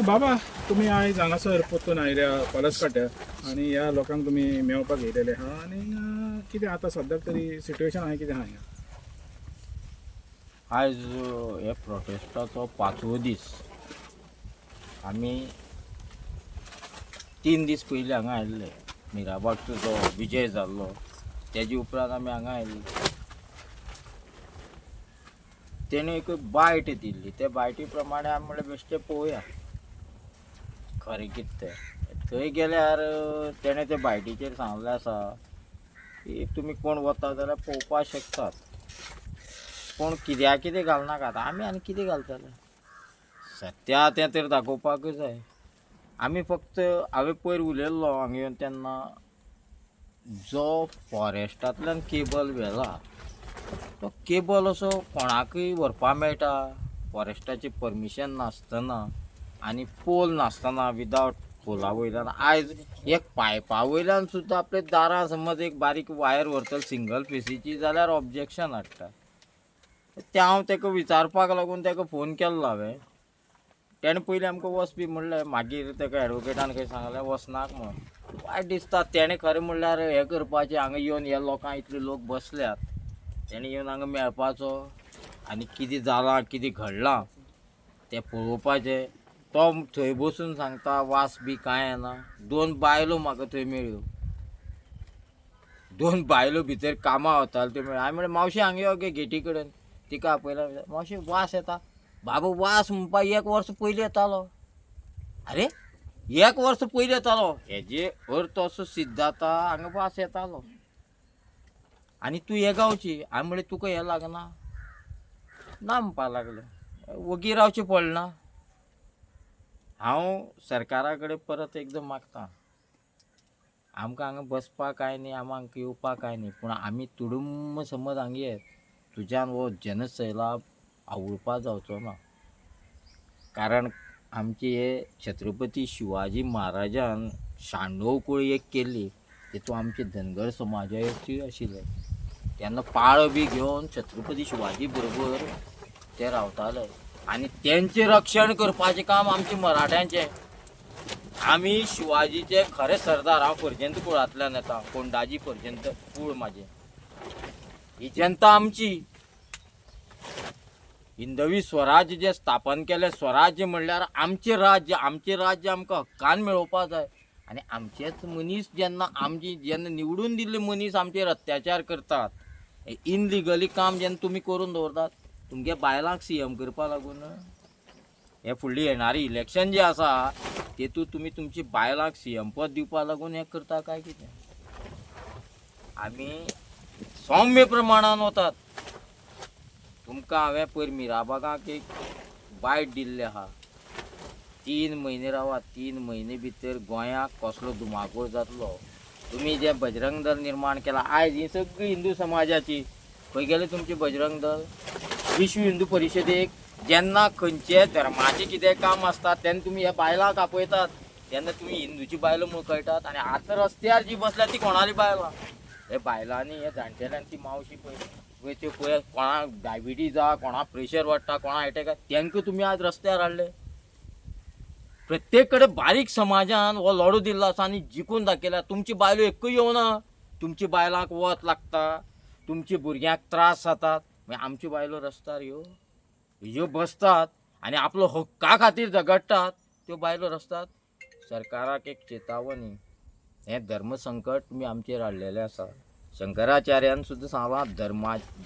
बाबा तुम्ही आयज हांगासर परतून आयल्या पलसकट्या आनी ह्या लोकांक तुम्ही मेळपाक येयलेले आहा आनी कितें आतां सद्याक तरी सिट्युएशन आहे कितें आहा हिंगा? आज हे प्रोटेस्टाचो 5वो दीस. आमी 3 दीस पयलीं हांगा आयिल्ले. मिराबागचो जो विजय जाल्लो तेजे उपरांत आमी हांगा आयिल्ले. तेणे एक बायट दिल्ली. त्या बायटी प्रमाणे आमी म्हणलें बेश्टें पळोवया खरें कितें तें. थंय गेल्यार तेणें त्या बायटीचेर सांगलें आसा की तुमी कोण वता जाल्यार पळोवपाक शकतात, पूण कित्याक कितें घालनाकात. आमी आनी कितें घालतले? सत्या तें तर दाखोवपाक जाय. आमी फक्त हांवें पयर उलयल्लो हांगा येवन तेन्ना जो फॉरेस्टांतल्यान केबल व्हेला तो केबल असो कोणाकय व्हरपा मेळटा फॉरेस्टाची परमिशन नासतना आनी पोल नासतना विदावट पोला वयल्यान. आयज एक पायपा वयल्यान सुद्दां आपल्या दारां समज एक बारीक वायर व्हरतलो सिंगल फेसीची जाल्यार ऑब्जेक्शन हाडटा. तें हांव ताका विचारपाक लागून ताका फोन केल्लो हांवें. तेणें पयलीं आमकां वच बी म्हणलें. मागीर ताका एडवोकेटान खंय सांगलें वचनाक म्हण. वायट दिसता. तेणें खरें म्हणल्यार हें करपाचें हांगा येवन ह्या लोकांक इतले लोक बसल्यात तेणें येवन हांगा मेळपाचो आनी कितें जालां कितें घडलां तें पळोवपाचें. तो थंय बसून सांगता वास बी कांय येना. 2 बायलो म्हाका थंय मेळ्ळ्यो. 2 बायलो भितर कामां वताल्यो त्यो मेळ्ळ्यो. हांवें म्हणलें मावशी हांगा यो गे गेटी कडेन. तिका आपयला मावशी वास येता. बाबा वास म्हणपा 1 वर्स पयलीं येतालो. अरे 1 वर्स पयलीं येतालो हेजे अर्थ असो सिद्ध जाता हांगा वास येतालो. आनी तूं हे गांवची. हांवें म्हणलें तुका हें लागना ना म्हणपा लागलें. वगी रावचें पडना. हांव सरकारा कडेन परत एकदम मागतां आमकां हांगा बसपाक कांय न्ही, आमकां येवपाक कांय न्ही, पूण आमी तुडुंब समज हांगा येत तुज्यान हो जनसैलाब आवळपा जावचो ना. कारण आमचे हे छत्रपती शिवाजी महाराजान शांडव एक केल्ली तेतूं आमचे धनगर समाजाची आशिल्ले. तेन्ना पाळो बी घेवन छत्रपती शिवाजी बरोबर ते रावताले आनी तेंचें रक्षण करपाचें काम आमचे मराठ्यांचें. आमी शिवाजीचे खरे सरदार. हांव पर्यंत कुळांतल्यान येता. कोंडाजी पर्यंत कूळ म्हाजें. ही जनता आमची. हिंदवी स्वराज्य जे स्थापन केलें स्वराज्य म्हणल्यार आमचें राज्य. आमचें राज्य आमकां हक्कान मेळोवपाक जाय. आनी आमचेच मनीस जेन्ना निवडून दिल्ले मनीस आमचेर अत्याचार करतात, इनलिगली काम जेन्ना तुमी करून दवरतात तुमगे बायलांक CM करपा लागून हे फुडली येणारी इलेक्शन जें आसा तेतूंत तुमी तुमची बायलांक CM पद दिवपा लागून हें करता काय कितें? आमी सौम्य प्रमाणान वतात. तुमकां हांवें पयर मिराबागाक एक बायट दिल्ली आहा. 3 म्हयने रावात. 3 म्हयने भितर गोंयाक कसलो धुमाकूळ जातलो. तुमी जे बजरंग दल निर्माण केला आयज ही सगळी हिंदू समाजाची. खंय गेले तुमचे बजरंग दल? विश्व हिंदू परिशदेक जेन्ना खंयचे धर्माचें कितें काम आसता तेन्ना तुमी ह्या बायलांक आपयतात. तेन्ना तुमी हिंदूची बायलो मुखयतात. आनी आतां रस्त्यार जी बसल्या ती कोणाली बायलां? हे बायलांनी हे जाणटेल्यांनी ती मावशी पळय त्यो पळय कोणाक डायबिटीज जा, कोणाक प्रेशर वाडटा, कोणाक एटॅक तेंकां तुमी आज रस्त्यार हाडले. प्रत्येक कडेन बारीक समाजान हो लढो दिल्लो आसा आनी जिखून दाखयला. तुमची बायलो एकूय येवना. तुमची बायलांक वत लागता, तुमची भुरग्यांक त्रास जातात. मागीर आमच्यो बायलो रस्त्यार ह्यो बसतात आनी आपलो हक्का खातीर झगडटात. त्यो बायलो रस्त्यार. सरकाराक एक चेतावणी. हें धर्मसंकट तुमी आमचेर हाडलेलें आसा. शंकराचार्यान सुद्दां सांगलां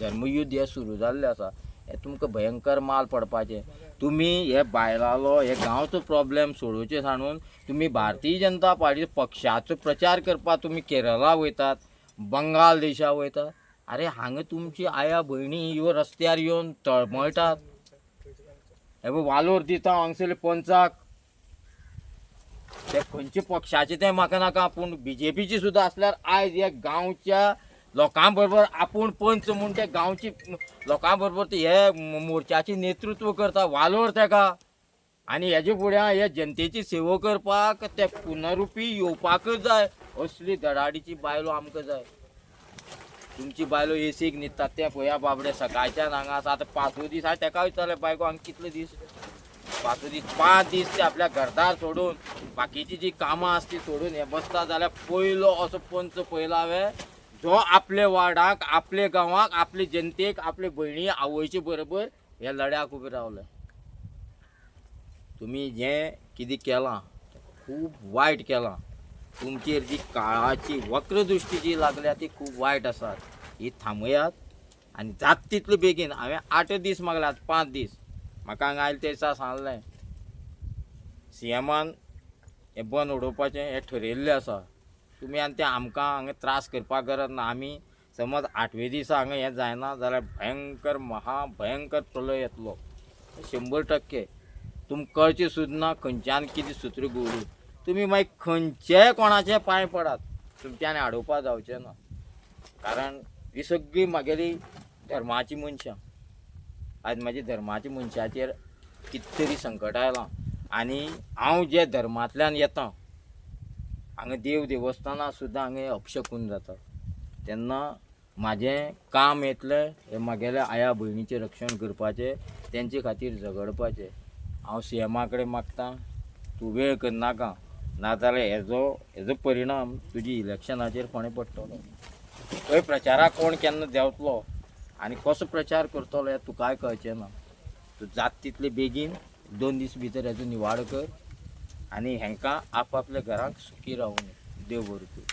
धर्मयुद्ध हें सुरू जाल्लें आसा. हें तुमकां भयंकर माल पडपाचें. तुमी हे बायलालो हे गांवचो प्रॉब्लेम सोडोवचे सांडून तुमी भारतीय जनता पार्टी पक्षाचो प्रचार करपाक तुमी केरळा वयतात, बंगाल देशा वयतात. अरे हांगा तुमची आया भयणी ह्यो रस्त्यार येवन तळमळटात. हे वालोर दिता हांगसरले पंचाक. ते खंयचे पक्षाचे तें म्हाका नाका, पूण BJPची सुद्दां आसल्यार आयज ह्या गांवच्या लोकां बरोबर आपूण पंच म्हूण ते गांवची लोकां बरोबर ते हे मोर्चाचें नेतृत्व करता. वालोर तेका. आनी हेजे फुड्यान हे जनतेची सेवा करपाक ते पुनरुपी येवपाकच जाय. असली धडाडीची बायलो आमकां जाय. तुमची बायलो एसीक न्हिदतात ते पळया बाबडे सकाळच्यान हांगा आसा. आतां 5वो दीस हांवें तेका विचारलें बायको हांगा कितले दीस पांच दीस 5 दीस ते आपल्या घरदार सोडून बाकीची जी कामां असती सोडून हे बसता जाल्यार पयलो असो पंच पयला हांवें जो आपले वार्डाक आपले गांवाक आपले जनतेक आपले भयणी आवयचे बरोबर हे लड्याक उबे रावले. तुम्ही जें कितें केलां खूब वायट केलां. तुमचेर जी काळाची वक्रदृश्टी जी लागल्या ती खूब वायट आसा. ही थांबयात आनी जाता तितले बेगीन हांवें 8 दीस मागल्यात 5 दीस म्हाका हांगा आयले ते दिसा सांगलें सीएमान हें बंद उडोवपाचें हें ठरयल्लें आसा. तुमी आनी तें आमकां हांगा त्रास करपाक गरज ना. आमी समज 8वें दिसा हांगा हें जायना जाल्यार भयंकर महाभयंकर प्रलय येतलो 100%. तुमकां कळचें सुद्दां ना खंयच्यान कितें सुत्र घुंवली. तुमी मागीर खंयचेय कोणाचे पांय पडात तुमच्यांनी आडोवपा जावचें ना. कारण ही सगळीं म्हागेली धर्माची मनशां. आयज म्हाज्या धर्माच्या मनशाचेर कितें तरी संकट आयलां आनी हांव जे धर्मांतल्यान येता हांगा देव देवस्थानां सुद्दां हांगा अपशकून जाता तेन्ना म्हाजें काम येतलें हें म्हागेल्या आया भयणीचें रक्षण करपाचें तेंचे खातीर झगडपाचें. हांव सीएमा कडेन मागतां तूं वेळ करनाका नाजाल्यार हेजो परिणाम तुजी इलेक्शनाचेर फोंडें पडटलो. थंय प्रचाराक कोण केन्ना देंवतलो आनी कसो प्रचार करतलो हें तुकाय कळचें ना. तूं जाता तितले बेगीन 2 दीस भितर हेजो निवाडो कर आनी हेंकां आपआपल्या घरांक सुखी रावूं देव बरें करूं.